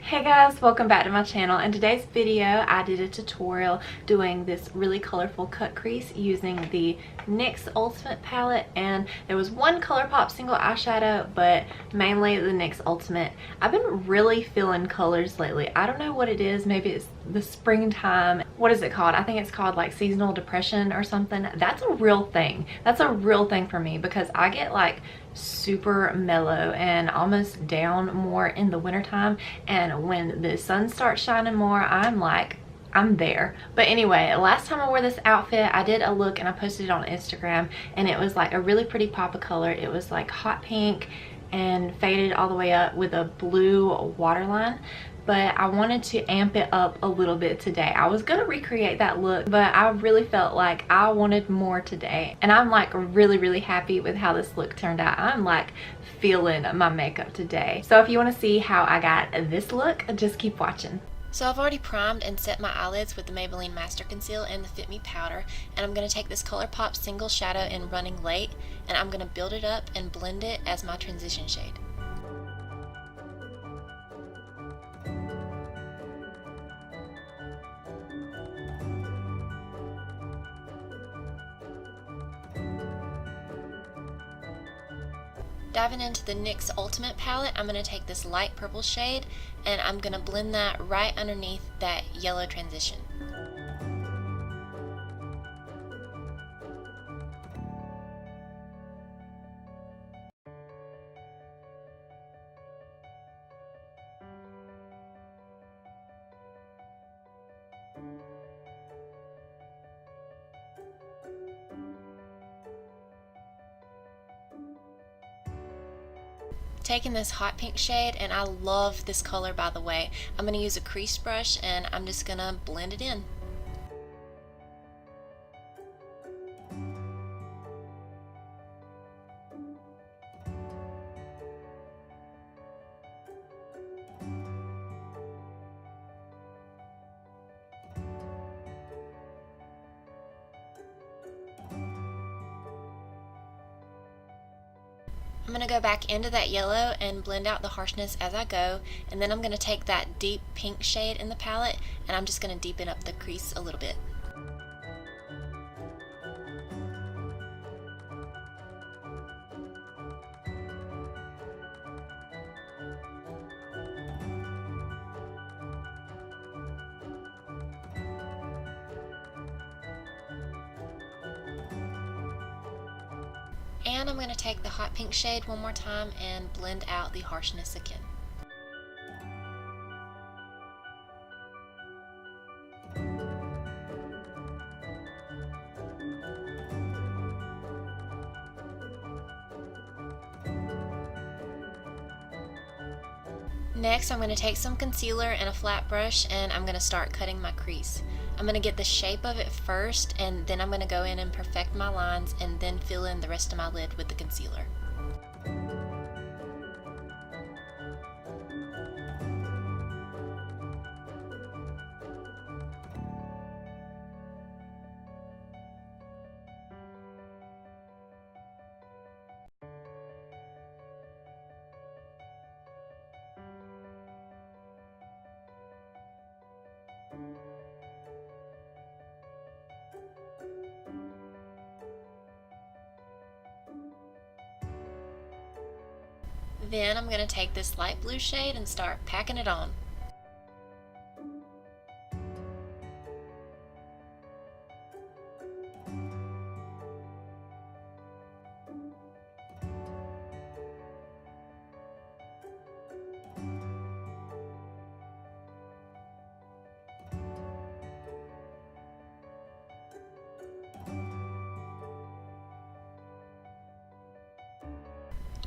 Hey guys, welcome back to my channel. In today's video I did a tutorial doing this really colorful cut crease using the NYX Ultimate palette, and there was one Colourpop single eyeshadow, but mainly the NYX Ultimate. I've been really feeling colors lately. I don't know what it is. Maybe it's the springtime. What is it called? I think it's called like seasonal depression or something. That's a real thing. That's a real thing for me because I get like super mellow and almost down more in the wintertime, and when the sun starts shining more, I'm there. But anyway, last time I wore this outfit, I did a look and I posted it on Instagram, and it was like a really pretty pop of color. It was like hot pink and faded all the way up with a blue waterline, but I wanted to amp it up a little bit today. I was gonna recreate that look, but I really felt like I wanted more today, and I'm like really happy with how this look turned out. I'm like feeling my makeup today. So if you want to see how I got this look, just keep watching. So I've already primed and set my eyelids with the Maybelline Master Conceal and the Fit Me powder, and I'm going to take this Colourpop single shadow in Running Late, and I'm going to build it up and blend it as my transition shade. Diving into the NYX Ultimate palette, I'm going to take this light purple shade and I'm going to blend that right underneath that yellow transition. Taking this hot pink shade, and I love this color by the way, I'm going to use a crease brush and I'm just going to blend it in. I'm going to go back into that yellow and blend out the harshness as I go, and then I'm going to take that deep pink shade in the palette and I'm just going to deepen up the crease a little bit. And I'm going to take the hot pink shade one more time and blend out the harshness again. Next, I'm going to take some concealer and a flat brush and I'm going to start cutting my crease. I'm going to get the shape of it first, and then I'm going to go in and perfect my lines and then fill in the rest of my lid with the concealer. Then I'm going to take this light blue shade and start packing it on.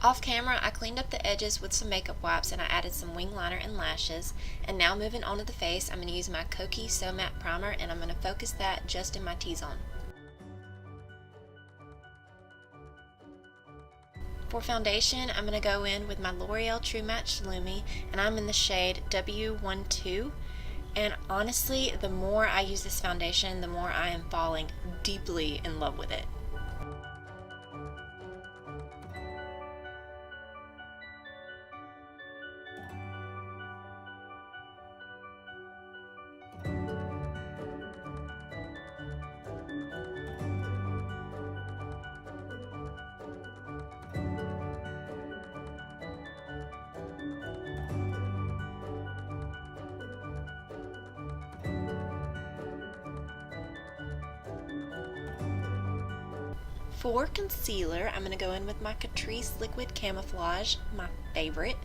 Off camera, I cleaned up the edges with some makeup wipes and I added some wing liner and lashes. And now moving on to the face, I'm going to use my Kokie So Matte Primer and I'm going to focus that just in my T-zone. For foundation, I'm going to go in with my L'Oreal True Match Lumi, and I'm in the shade W12. And honestly, the more I use this foundation, the more I am falling deeply in love with it. For concealer, I'm going to go in with my Catrice Liquid Camouflage, my favorite.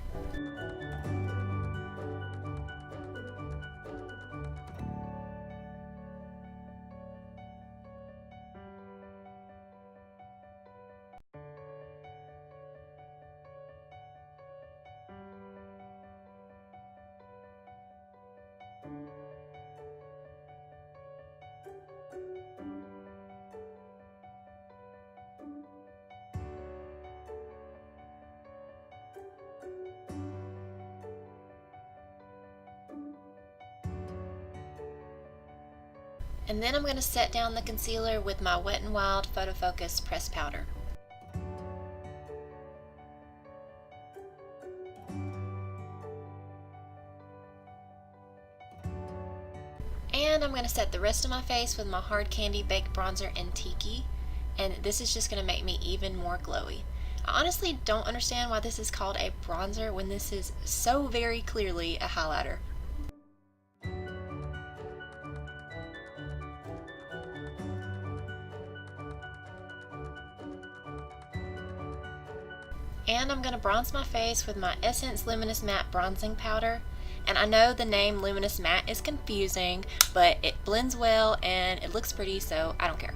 And then I'm going to set down the concealer with my Wet n Wild Photofocus pressed powder. And I'm going to set the rest of my face with my Hard Candy Baked Bronzer in Tiki. And this is just going to make me even more glowy. I honestly don't understand why this is called a bronzer when this is so very clearly a highlighter. And I'm going to bronze my face with my Essence Luminous Matte Bronzing Powder. And I know the name Luminous Matte is confusing, but it blends well and it looks pretty, so I don't care.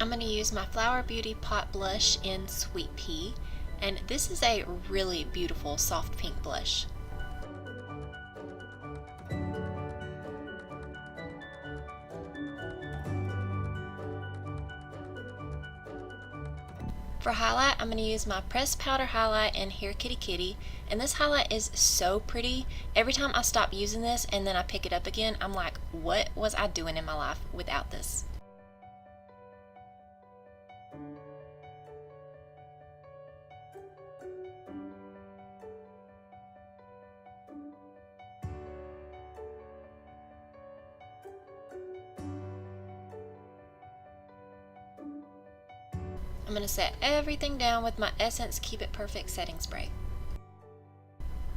I'm going to use my Flower Beauty Pot Blush in Sweet Pea, and this is a really beautiful soft pink blush. For highlight, I'm going to use my Pressed Powder Highlight in Here Kitty Kitty, and this highlight is so pretty. Every time I stop using this and then I pick it up again, I'm like, what was I doing in my life without this? I'm going to set everything down with my Essence Keep It Perfect setting spray.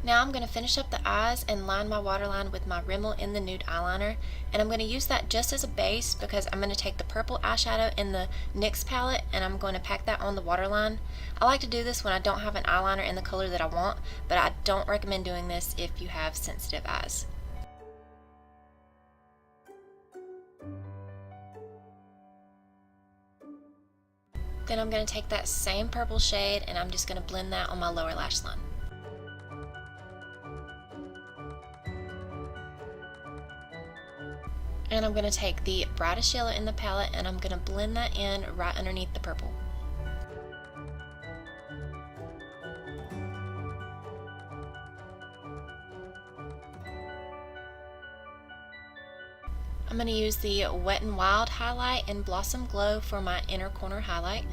Now I'm going to finish up the eyes and line my waterline with my Rimmel in the Nude eyeliner, and I'm going to use that just as a base because I'm going to take the purple eyeshadow in the NYX palette and I'm going to pack that on the waterline. I like to do this when I don't have an eyeliner in the color that I want, but I don't recommend doing this if you have sensitive eyes. Then I'm going to take that same purple shade and I'm just going to blend that on my lower lash line. And I'm going to take the brightest yellow in the palette and I'm going to blend that in right underneath the purple. I'm going to use the Wet n Wild highlight in Blossom Glow for my inner corner highlight.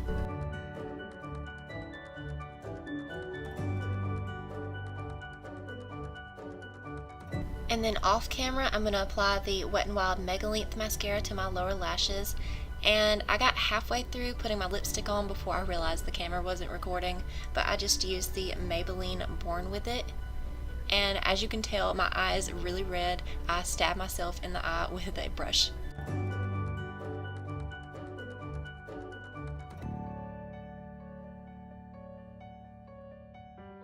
And then off camera, I'm going to apply the Wet n Wild Mega Length Mascara to my lower lashes. And I got halfway through putting my lipstick on before I realized the camera wasn't recording, but I just used the Maybelline Born With It. And as you can tell, my eye is really red. I stabbed myself in the eye with a brush.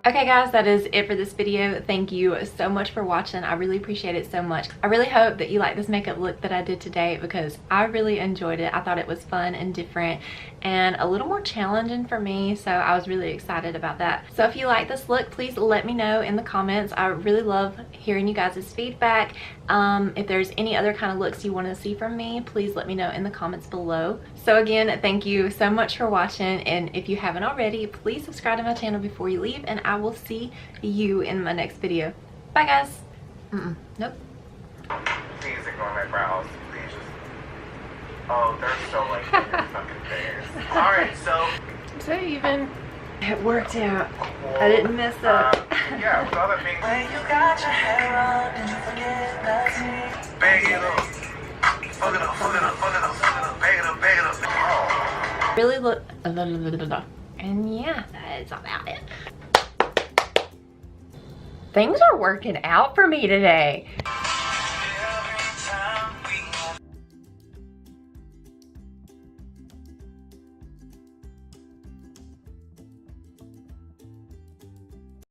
Okay guys, that is it for this video. Thank you so much for watching. I really appreciate it so much. I really hope that you like this makeup look that I did today because I really enjoyed it. I thought it was fun and different and a little more challenging for me, so I was really excited about that. So if you like this look, please let me know in the comments. I really love hearing you guys' feedback. If there's any other kind of looks you want to see from me, please let me know in the comments below. So again, thank you so much for watching, and if you haven't already, please subscribe to my channel before you leave, and I will see you in my next video. Bye guys. Nope. Please ignore my brows. Please just... Oh, they're so like in your fucking face. Alright, so... Is that even? It worked out. I didn't mess up. Yeah, with other things. When you got your hair on, did you forget that? Bag it up. Fuck it up, fuck it up, fuck it up, fuck it up, bag it up, bag it up. Oh. Really look. And yeah, that is about it. Things are working out for me today.